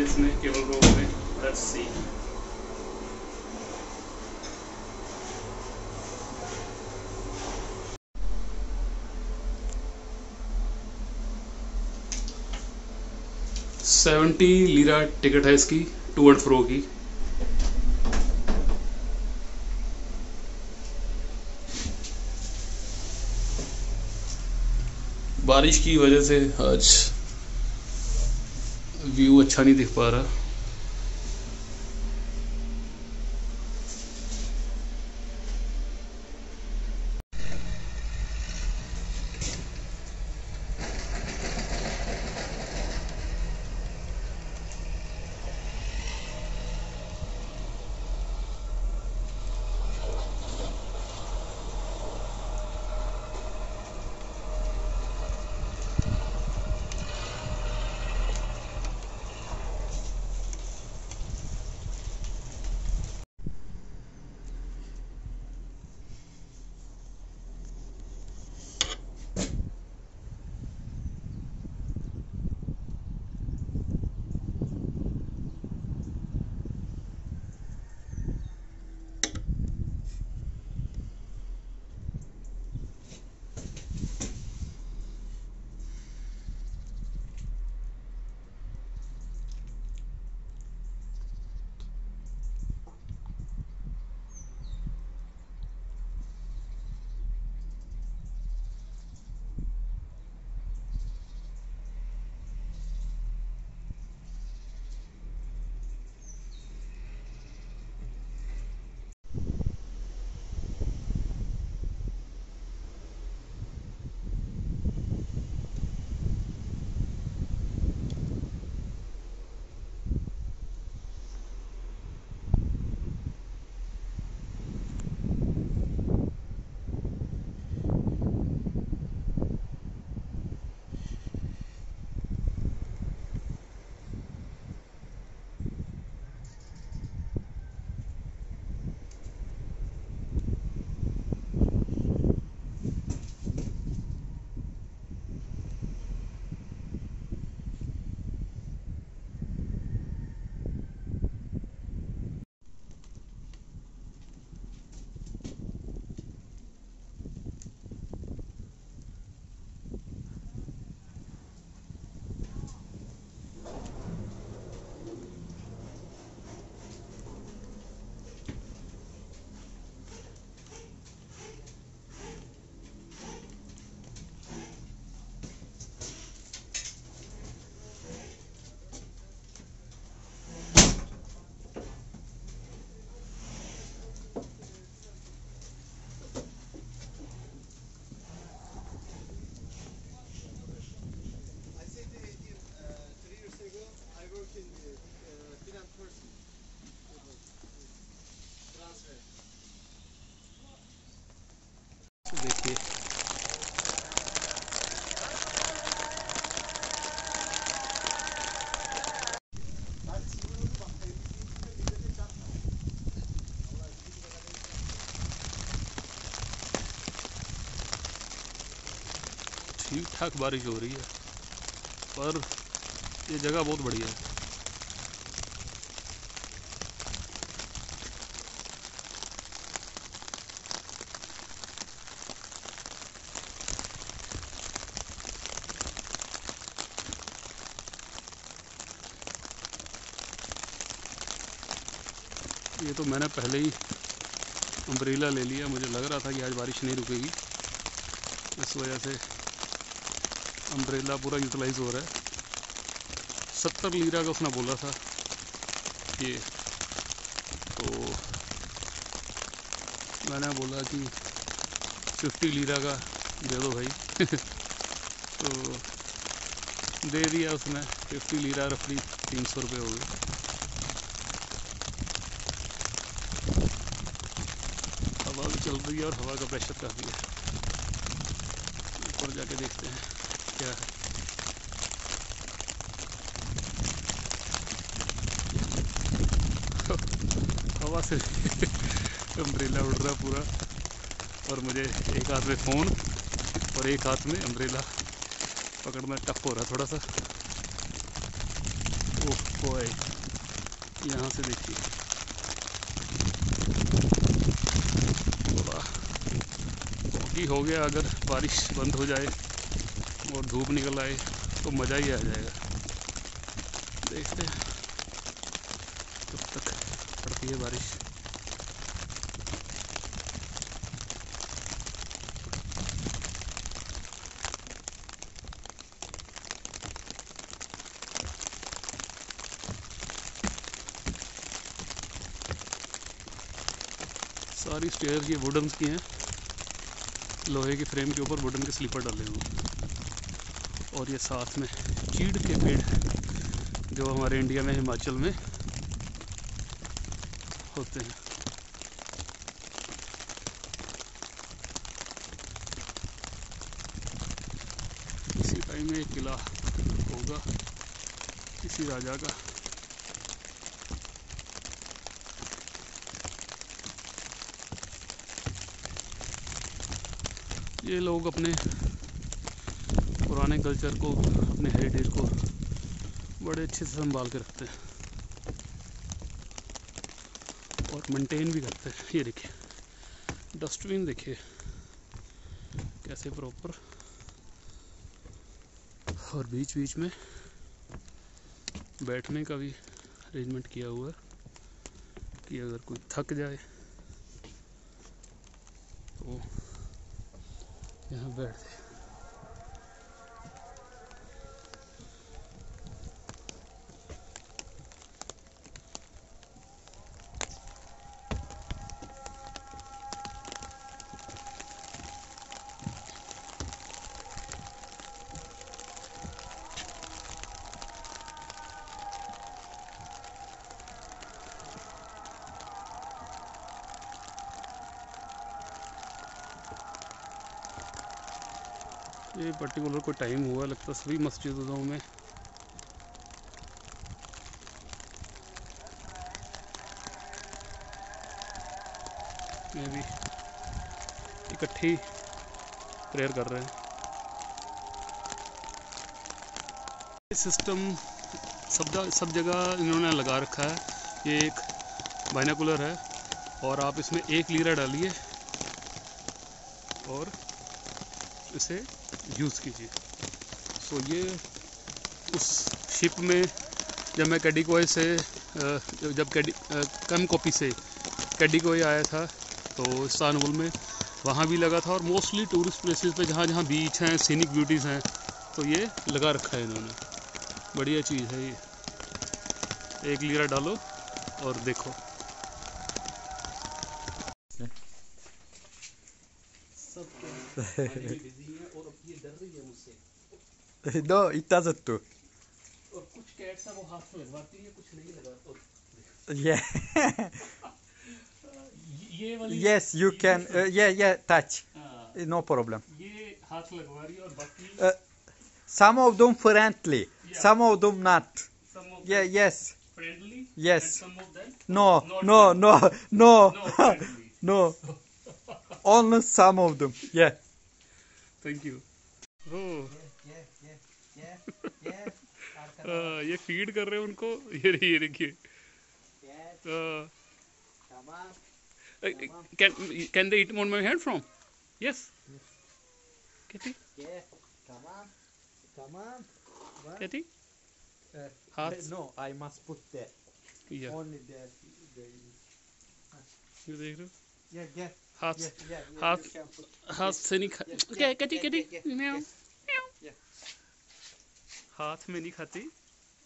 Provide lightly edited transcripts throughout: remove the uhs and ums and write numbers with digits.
है इसमें केबल रोप में, लेट्स सी। £70 टिकट है इसकी, टू एंड फ्रो की। बारिश की वजह से आज व्यू अच्छा नहीं दिख पा रहा। देखिए ठीक ठाक बारिश हो रही है, पर ये जगह बहुत बढ़िया है। ये तो मैंने पहले ही अम्ब्रेला ले लिया, मुझे लग रहा था कि आज बारिश नहीं रुकेगी, इस वजह से अम्ब्रेला पूरा यूटिलाइज हो रहा है। 70 लीरा का उसने बोला था ये, तो मैंने बोला कि 50 लीरा का दे दो भाई तो दे दिया उसने। 50 लीरा रफली 300 रुपये हो गए। हवा भी चल रही है और हवा का प्रेशर काफ़ी है। ऊपर जाके देखते हैं क्या है। हवा से अम्ब्रेला उड़ रहा पूरा, और मुझे एक हाथ में फ़ोन और एक हाथ में अम्ब्रेला पकड़ना टफ हो रहा थोड़ा सा। ओह ओए, यहाँ से देखिए थोड़ा फॉगी हो गया। अगर बारिश बंद हो जाए और धूप निकल आए तो मज़ा ही आ जाएगा। देखते हैं कब तक पड़ती है बारिश। सारी स्टेयर ये वुडन की हैं, लोहे के फ्रेम के ऊपर वुडन के स्लीपर डाले हुए। और ये साथ में चीड़ के पेड़ जो हमारे इंडिया में हिमाचल में होते हैं। इसी टाइम में एक किला होगा किसी राजा का। ये लोग अपने पुराने कल्चर को, अपने हेरिटेज को बड़े अच्छे से संभाल के रखते हैं और मेंटेन भी करते हैं। ये देखिए डस्टबिन, देखिए कैसे प्रॉपर, और बीच बीच में बैठने का भी अरेंजमेंट किया हुआ है कि अगर कोई थक जाए तो यहाँ बैठ जाए। ये पर्टिकुलर कोई टाइम हुआ लगता सभी मस्जिदों में भी इकट्ठी प्रेयर कर रहे हैं। ये सिस्टम सब जगह इन्होंने लगा रखा है। ये एक बाइनोकुलर है और आप इसमें 1 लीरा डालिए और इसे यूज़ कीजिए। सो ये उस शिप में जब मैं कैडिकोय से कम कॉपी से कैडिकोय आया था तो इस्तांबुल में वहाँ भी लगा था। और मोस्टली टूरिस्ट प्लेसेस पे जहाँ जहाँ बीच हैं, सीनिक ब्यूटीज़ हैं, तो ये लगा रखा है इन्होंने। बढ़िया चीज़ है ये। 1 लीरा डालो और देखो। No, it doesn't do. और कुछ कैट्स हैं वो हाथ में लगवाती है, कुछ नहीं लगाती। Yeah. ये वाली Yes, you can. Yeah, touch. No problem. ये हाथ लगवा रही है और बाकी Some of them friendly, Yeah. some of them not. some of Yeah, them yes. friendly Yes. and some of them No, not no, friendly. no, no, No friendly. no. Only some of them. Yeah. Thank you. Oh, Yeah. ये feed कर रहे हैं उनको। ये देखिए। Can they eat on my hand from? Yes. Kitty? Yeah, come on. What? Kitty? Hearts? No, I must put that. Yeah. Only the ये देख रहे हो? yeah. हाथ Yeah. हाथ You can put. हाथ से नहीं खा। क्या kitty Yeah. म्याऊ Yeah. हाथ में नहीं खाती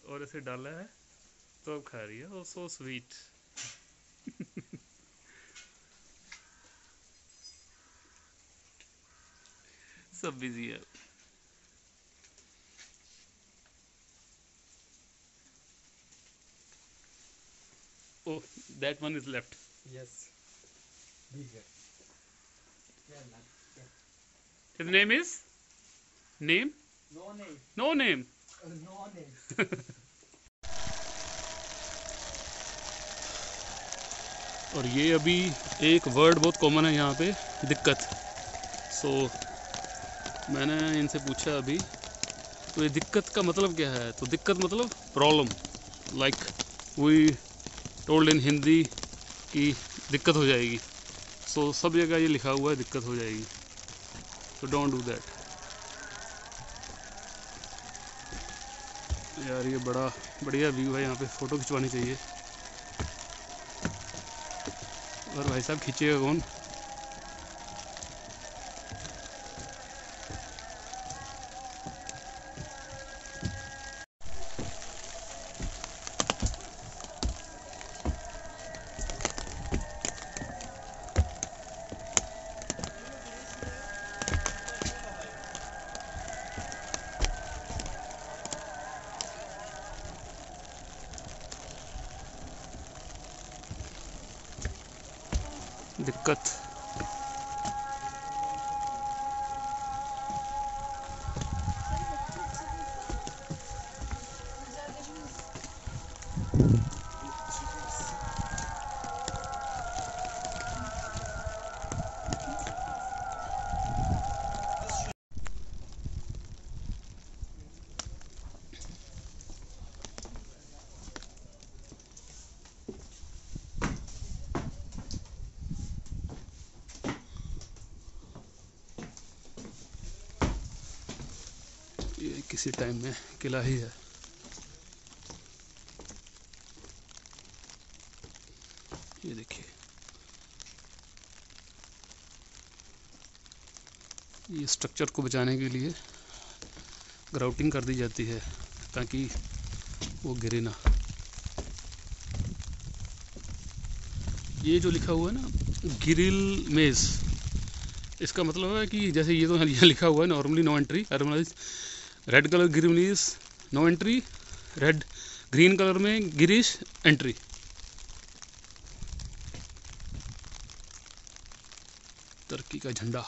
और इसे डाला है तो अब खा रही है। So sweet. सब बिजी है। Oh, that one is left. Yes. Bigger. Yeah. His name is? Name? No name. No name. No name. और ये अभी एक वर्ड बहुत कॉमन है यहाँ पे, दिक्कत। सो मैंने इनसे पूछा अभी, तो ये दिक्कत का मतलब क्या है? तो दिक्कत मतलब problem. Like we told in Hindi कि दिक्कत हो जाएगी। सो सब जगह ये लिखा हुआ है दिक्कत हो जाएगी, सो डोंट डू दैट। यार ये बड़ा बढ़िया व्यू है, यहाँ पे फ़ोटो खिंचवानी चाहिए। और भाई साहब खींचेगा कौन? दिक्कत। ये किसी टाइम में किला ही है। ये देखिए, ये स्ट्रक्चर को बचाने के लिए ग्राउटिंग कर दी जाती है ताकि वो गिरे ना। ये जो लिखा हुआ है ना गिरिल मेज, इसका मतलब है कि जैसे ये तो यहाँ लिखा हुआ है normally no entry, red colour grill no entry, red green colour में गिरीश एंट्री। टर्की का झंडा।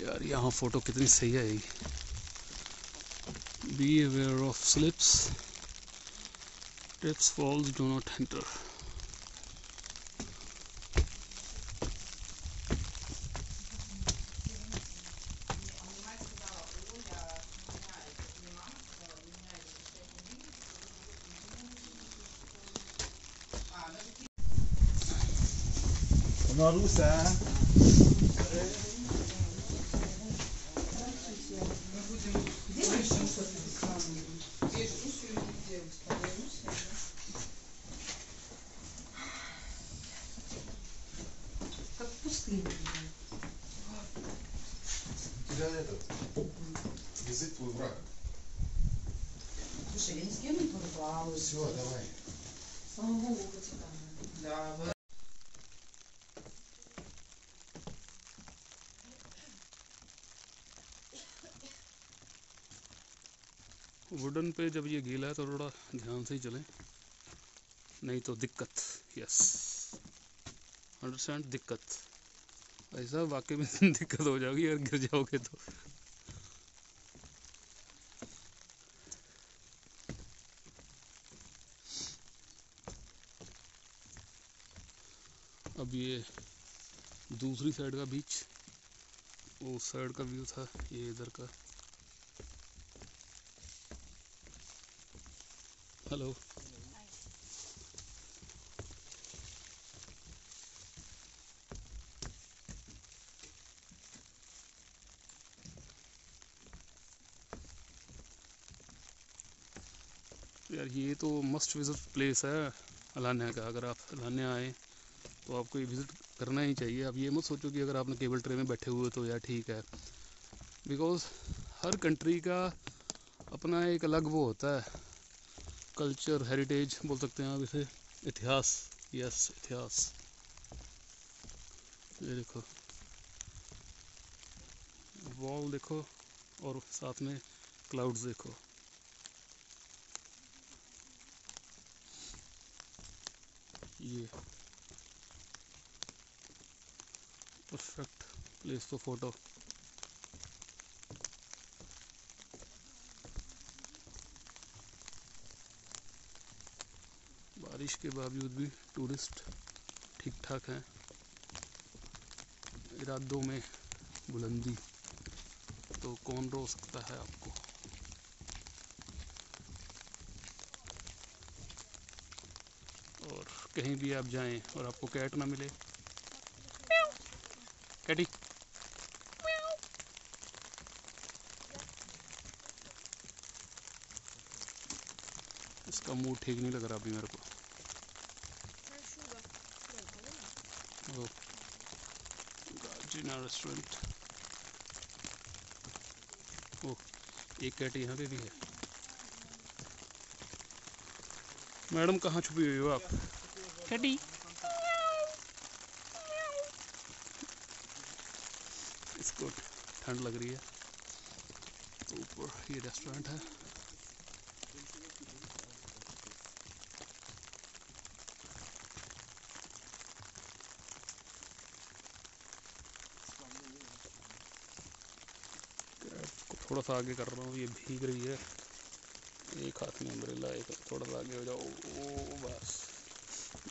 यार यहाँ फोटो कितनी सही आएगी। Be aware of slips, tips, falls, do not enter. Una rusa. Как в пустыне. Тебя этот язык твой враг. Слушай, я ни с кем не порвалась. Все, давай. Слава Богу, хоть и там. Да, wooden पे जब ये गीला है तो थोड़ा ध्यान से ही चलें, नहीं तो दिक्कत। यस, अंडरस्टैंड, दिक्कत। ऐसा वाकई में दिक्कत हो जाएगी अगर गिर जाओगे तो। अब ये दूसरी साइड का बीच, वो साइड का व्यू था, ये इधर का। हेलो। यार ये तो मस्ट विजिट प्लेस है अलान्या का। अगर आप अलान्या आए तो आपको ये विज़िट करना ही चाहिए। आप ये मत सोचो कि अगर आपने केबल ट्रे में बैठे हुए तो यार ठीक है, बिकॉज़ हर कंट्री का अपना एक अलग वो होता है, कल्चर, हेरिटेज बोल सकते हैं आप इसे, इतिहास। यस, इतिहास। ये देखो वॉल देखो और साथ में क्लाउड्स देखो। ये परफेक्ट प्लेस फॉर फोटो। बारिश के बावजूद भी टूरिस्ट ठीक ठाक हैं। इरादों में बुलंदी तो कौन रो सकता है आपको। और कहीं भी आप जाएं और आपको कैट ना मिले, कैटी इसका मूड ठीक नहीं लग रहा अभी मेरे को। गार्जिना रेस्टोरेंट। ओह, एक कैट यहाँ पे भी है। मैडम कहाँ छुपी हुई हो आप? कैटी इसको ठंड लग रही है तो ऊपर ये रेस्टोरेंट है। थोड़ा सा आगे कर रहा हूँ, ये भीग रही है। एक हाथ में अम्ब्रेला, एक थोड़ा सा आगे हो जाओ। ओ बस,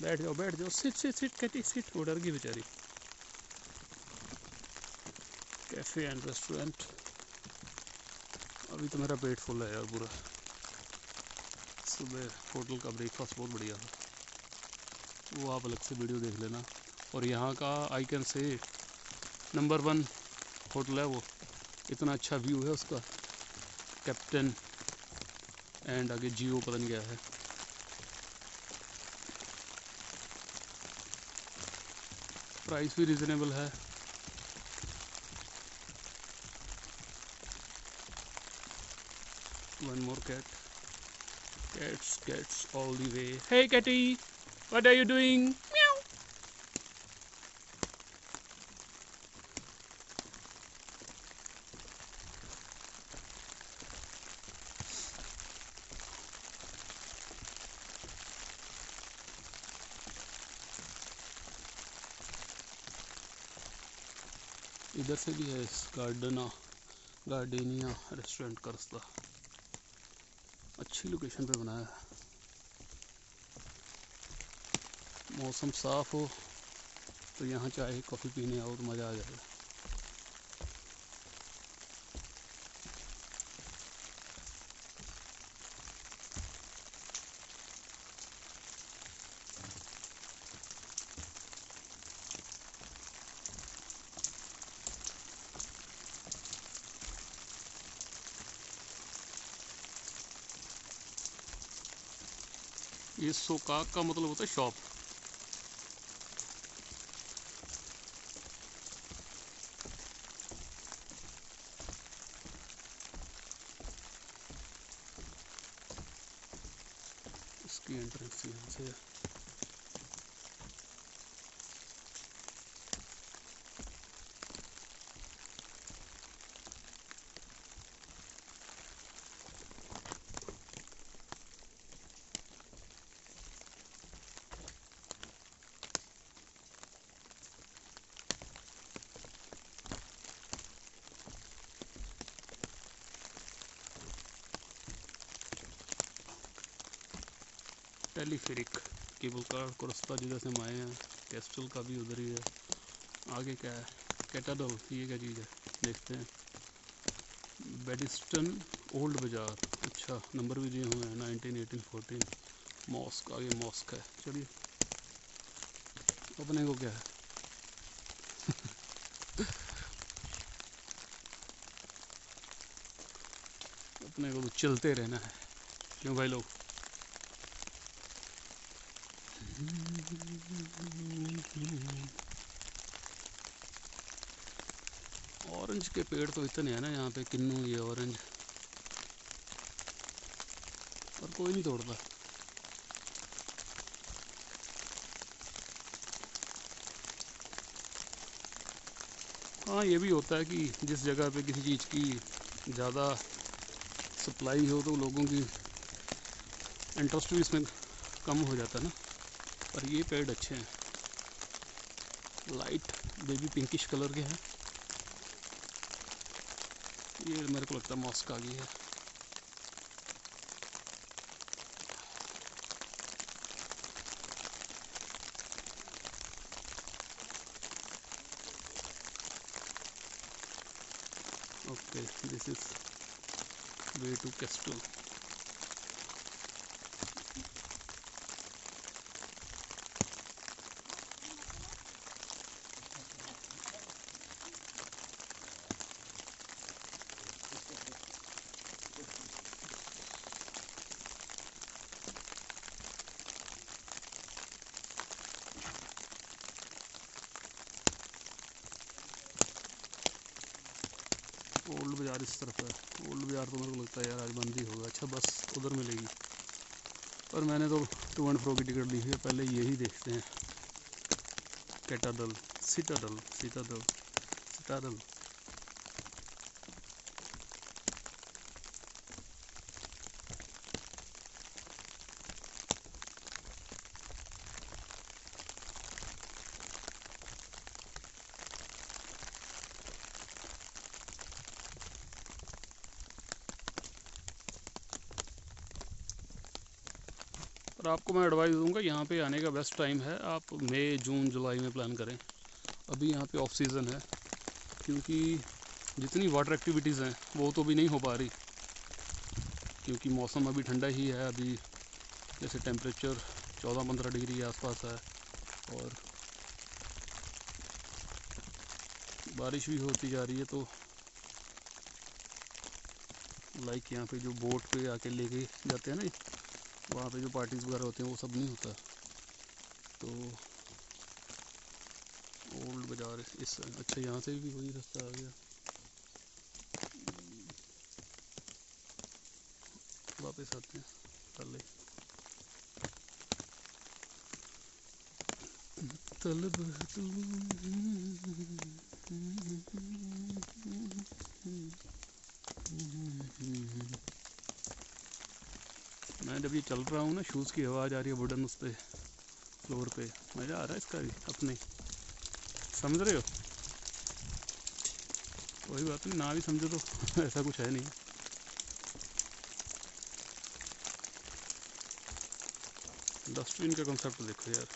बैठ जाओ बैठ जाओ, sit sit sit Katie sit. वो डर गई बेचारी। Cafe and restaurant. अभी तो मेरा पेट फुल है यार पूरा। सुबह होटल का ब्रेकफास्ट बहुत बढ़िया था, वो आप अलग से वीडियो देख लेना। और यहाँ का I can say number 1 hotel है वो। इतना अच्छा व्यू है उसका। कैप्टन एंड आगे जियो पता नहीं क्या है। प्राइस भी रिजनेबल है। One more cat. Cats all the way. Hey Catty, what are you doing? Meow. इधर से भी है इस गार्डेनिया रेस्टोरेंट का रास्ता। अच्छी लोकेशन पे बनाया है। मौसम साफ हो तो यहाँ चाय कॉफ़ी पीने आओ तो मज़ा आ जाएगा। ये सोकाक का मतलब होता है शॉप। इसकी एंट्रेंस यहाँ से है। टेलीफेरिक केबल कार को रास्ता जिधर से हम आए हैं। कैस्टल का भी उधर ही है। आगे क्या है? कैटाडल, ये क्या चीज़ है देखते हैं। बेडिस्टन ओल्ड बाज़ार। अच्छा, नंबर भी दिए हुए हैं 19, 18, 14। मॉस्क, आगे मॉस्क है। चलिए, अपने को क्या है अपने को तो चलते रहना है, क्यों भाई लोग। ऑरेंज के पेड़ तो इतने हैं ना यहाँ पे, किन्नू, ये ऑरेंज, और कोई नहीं तोड़ता। हाँ, ये भी होता है कि जिस जगह पे किसी चीज़ की ज़्यादा सप्लाई हो तो लोगों की इंटरेस्ट भी इसमें कम हो जाता है ना। पर ये पेड़ अच्छे हैं, लाइट बेबी पिंकिश कलर के हैं। ये मेरे को लगता है मॉस्क आ गई है। Okay, this is way to Castle. Old बाज़ार इस तरफ है। ओल्ड बाज़ार तो मेरे को लगता है यार आज बंद ही होगा। अच्छा बस उधर मिलेगी, पर मैंने तो टू एंड फ्रो की टिकट ली है। पहले यही देखते हैं, कैटाडल, सीटाडल, सीटाडल, सीटाडल। और आपको मैं एडवाइस दूंगा, यहाँ पे आने का बेस्ट टाइम है आप मई, जून, जुलाई में प्लान करें। अभी यहाँ पे ऑफ सीज़न है, क्योंकि जितनी वाटर एक्टिविटीज़ हैं वो तो अभी नहीं हो पा रही, क्योंकि मौसम अभी ठंडा ही है। अभी जैसे टेम्परेचर 14-15 डिग्री के आसपास है, और बारिश भी होती जा रही है। तो लाइक यहाँ पे जो बोट पे आके लेके जाते हैं ना, वहाँ पे जो पार्टीज़ वगैरह होते हैं वो सब नहीं होता। तो ओल्ड बाज़ार इस, अच्छा यहाँ से भी वही रास्ता आ गया। वापस आते हैं पहले। तलब मैं जब ये चल रहा हूँ ना, शूज़ की आवाज़ आ रही है वुडन उस पर फ्लोर पे, मज़ा आ रहा है इसका भी अपने, समझ रहे हो? कोई बात नहीं, ना भी समझो तो ऐसा कुछ है नहीं। डस्टबिन का कंसेप्ट देखो यार,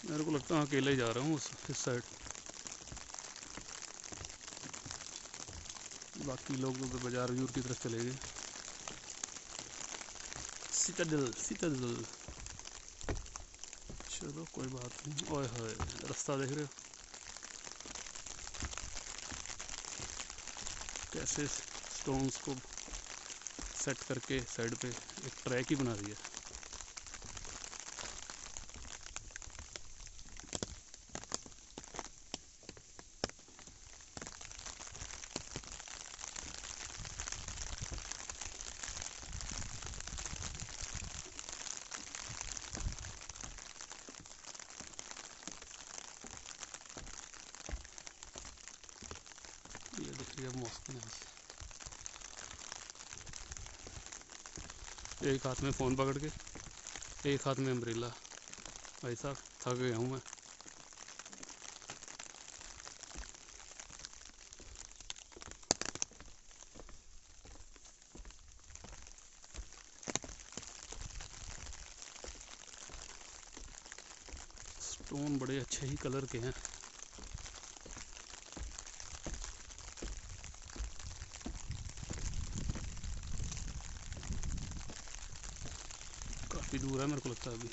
मेरे को लगता है अकेले ही जा रहा हूँ इस साइड। बाकी लोग तो बाजार वजूर की तरफ चले गए। सीटाडल, सीटाडल, चलो कोई बात नहीं। ओए होए, रास्ता देख रहे हो कैसे स्टोन्स को सेट करके साइड पे एक ट्रैक ही बना दिया। ये दिख रही है मॉस्क यहाँ से। एक हाथ में फ़ोन पकड़ के, एक हाथ में अम्ब्रेला। भाई साहब थक गया हूँ मैं। स्टोन बड़े अच्छे ही कलर के हैं। काफ़ी दूर है मेरे को लगता है अभी।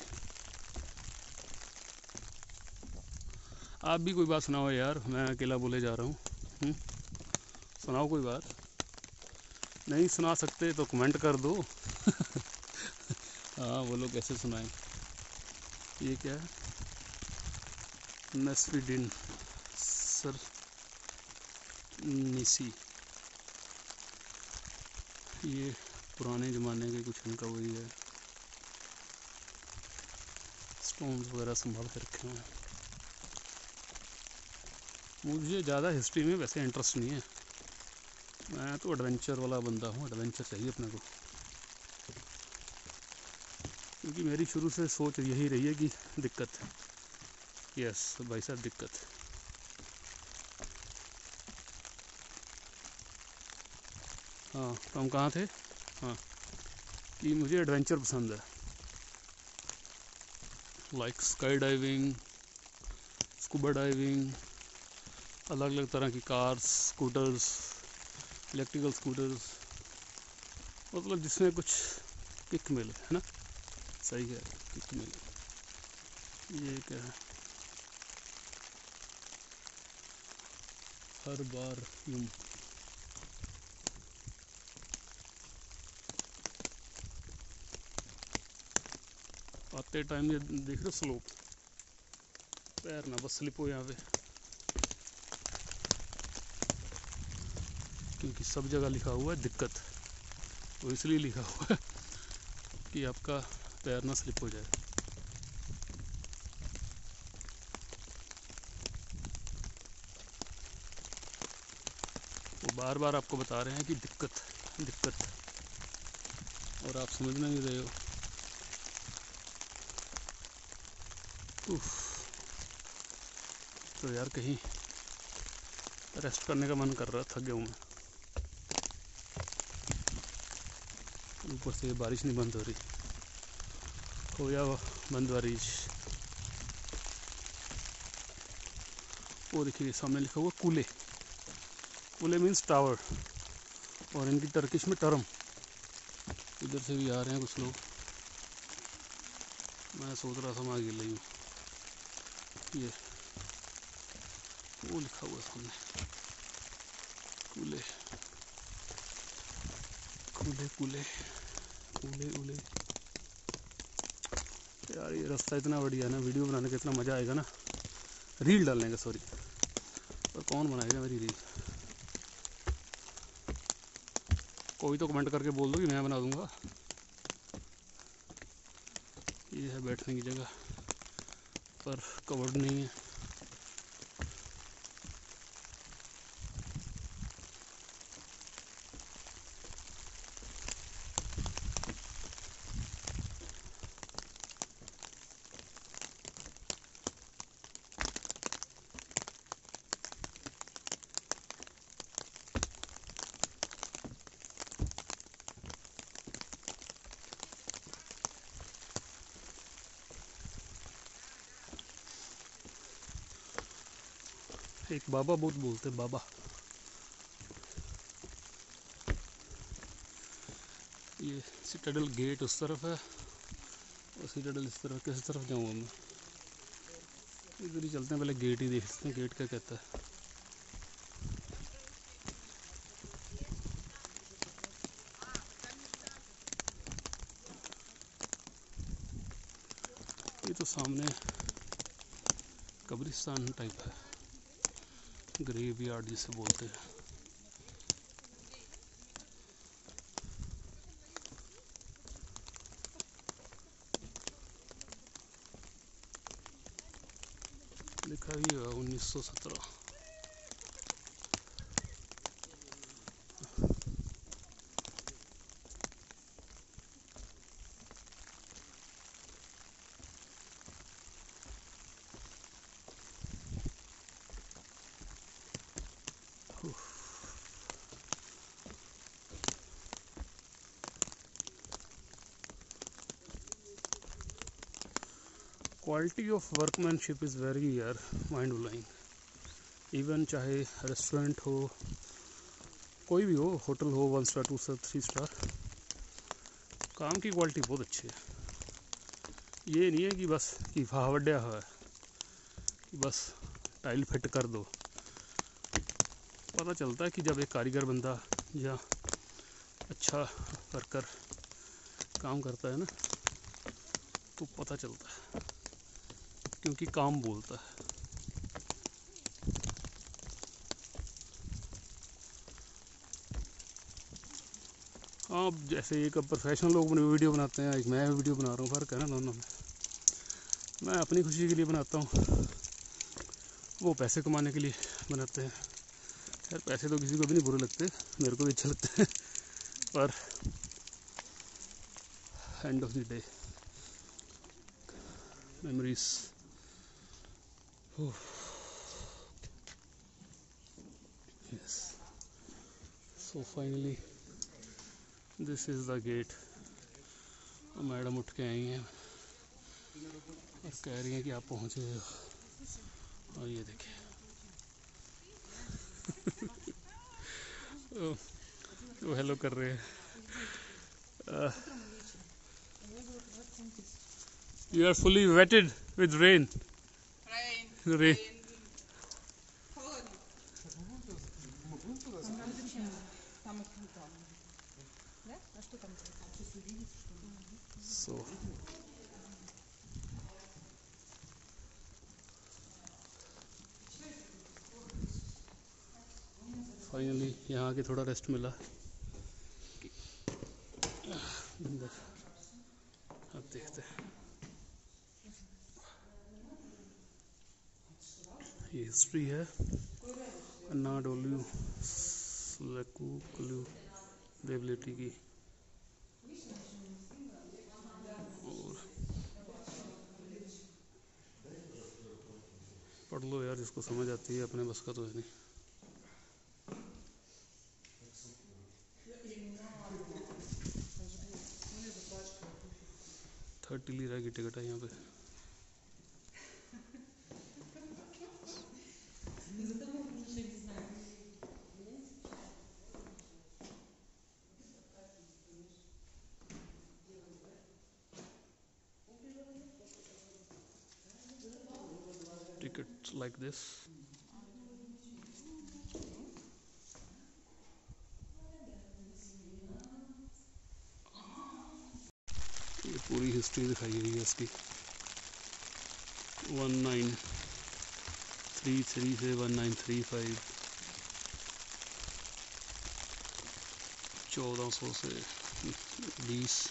आप भी कोई बात सुनाओ यार, मैं अकेला बोले जा रहा हूँ। सुनाओ कोई बात। नहीं सुना सकते तो कमेंट कर दो। हाँ बोलो कैसे सुनाएं। ये क्या है? नेस्फिडिन सर निसी, ये पुराने ज़माने के कुछ इनका वही है, स्टोन्स वगैरह संभाल के रखे हुए हैं। मुझे ज़्यादा हिस्ट्री में वैसे इंटरेस्ट नहीं है, मैं तो एडवेंचर वाला बंदा हूँ, एडवेंचर चाहिए अपने को, क्योंकि मेरी शुरू से सोच यही रही है कि दिक्कत, यस भाई साहब दिक्कत। हाँ तो हम कहाँ थे? हाँ कि मुझे एडवेंचर पसंद है, like sky diving, scuba diving, अलग अलग तरह की कार्स, स्कूटर्स, इलेक्ट्रिकल स्कूटर्स, मतलब जिसमें कुछ किक मिले, है ना? सही है, किक मिले। ये क्या है? हर बार यूं आते टाइम ये देख रहे हो स्लोप, पैर ना बस स्लिप हो यहाँ पे, क्योंकि सब जगह लिखा हुआ है दिक्कत, तो इसलिए लिखा हुआ है कि आपका पैर ना स्लिप हो जाए। वो बार बार आपको बता रहे हैं कि दिक्कत दिक्कत, और आप समझ नहीं रहे हो। तो यार कहीं रेस्ट करने का मन कर रहा, थक गया हूँ मैं, ऊपर से बारिश नहीं बंद हो रही, हो या बंद बारिश। वो देखिए सामने लिखा हुआ कूले, कूले मीन्स टावर, और इनकी टर्किश में टर्म। इधर से भी आ रहे हैं कुछ लोग, मैं सोच रहा था मैं गिर रही हूँ। ये वो लिखा हुआ सामने कूले कूले कूले कूले उले। यार ये रास्ता इतना बढ़िया है ना, वीडियो बनाने का इतना मज़ा आएगा ना, रील डालने का, सॉरी, पर कौन बनाएगा मेरी रील? कोई तो कमेंट करके बोल दो कि मैं बना दूंगा। ये है बैठने की जगह, पर कवर्ड नहीं है। एक बाबा बहुत बोलते, बाबा। ये सिटाडेल गेट उस तरफ है और सिटाडेल इस तरफ, किस तरफ जाऊँगा मैं? इधर ही चलते हैं, पहले गेट ही देखते हैं, गेट क्या कहता है। ये तो सामने कब्रिस्तान टाइप है, ग्रेव यार्ड जिसे बोलते हैं। लिखा भी हुआ 1917। Quality of workmanship is very यार माइंड ब्लोइंग। इवन चाहे रेस्टोरेंट हो, कोई भी हो, होटल हो, 1 स्टार 2 स्टार 3 स्टार, काम की क्वालिटी बहुत अच्छी है। ये नहीं है कि बस कि फावड्या है कि बस टाइल फिट कर दो। पता चलता है कि जब एक कारीगर बंदा या अच्छा वर्कर काम करता है ना, तो पता चलता है, क्योंकि काम बोलता है। हाँ, जैसे एक प्रोफेशनल लोग वीडियो बनाते हैं, एक मैं वीडियो बना रहा हूँ, फ़र्क है ना दोनों में। मैं अपनी खुशी के लिए बनाता हूँ, वो पैसे कमाने के लिए बनाते हैं। खैर पैसे तो किसी को भी नहीं बुरे लगते, मेरे को भी अच्छा लगता है, पर end of the day memories. Yes, so finally this is the gate. Madam उठ के आई हैं और कह रही हैं कि आप पहुँचे हो, और ये देखिए वो हेलो कर रहे हैं। You are fully wetted with rain. Rain. So. Finally यहाँ आके थोड़ा रेस्ट मिला। अब देखते हैं, ये हिस्ट्री है अनाडोलू सेल्यूकलू देवलिटी की। और पढ़ लो यार, जिसको समझ आती है, अपने बस का तो है नहीं। $30 लीरा की टिकट है यहाँ पे। Tickets like this. ये पूरी हिस्ट्री दिखाई गई है इसकी, 1933 से 1935, 1400 से 20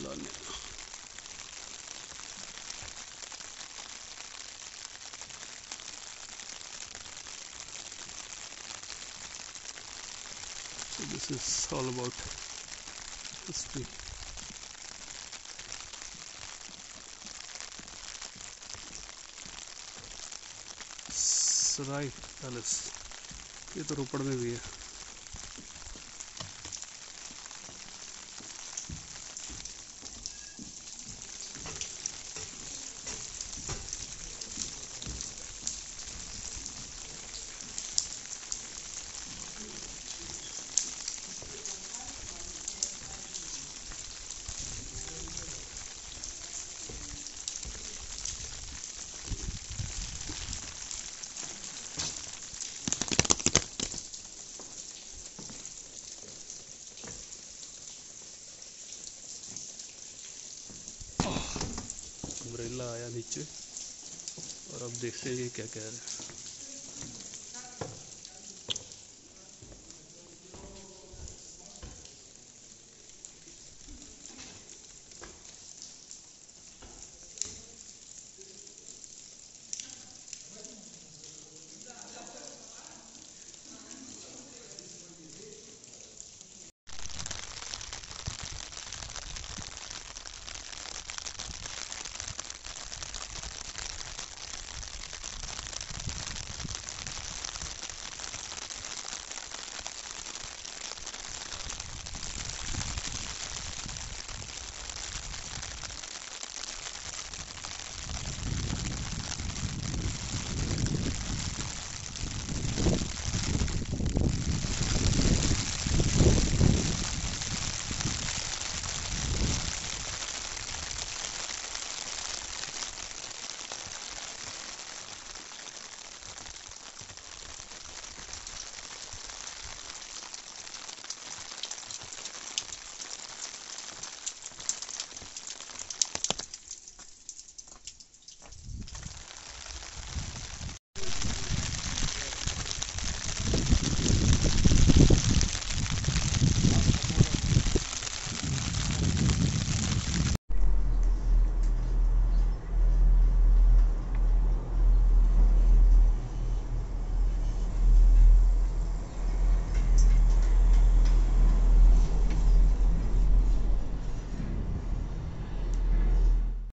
लाने। So this is all about history. Sarai palace, ये तो रोपड़ में भी है। अम्ब्रेला आया नीचे, और अब देखते हैं ये क्या कह रहे हैं।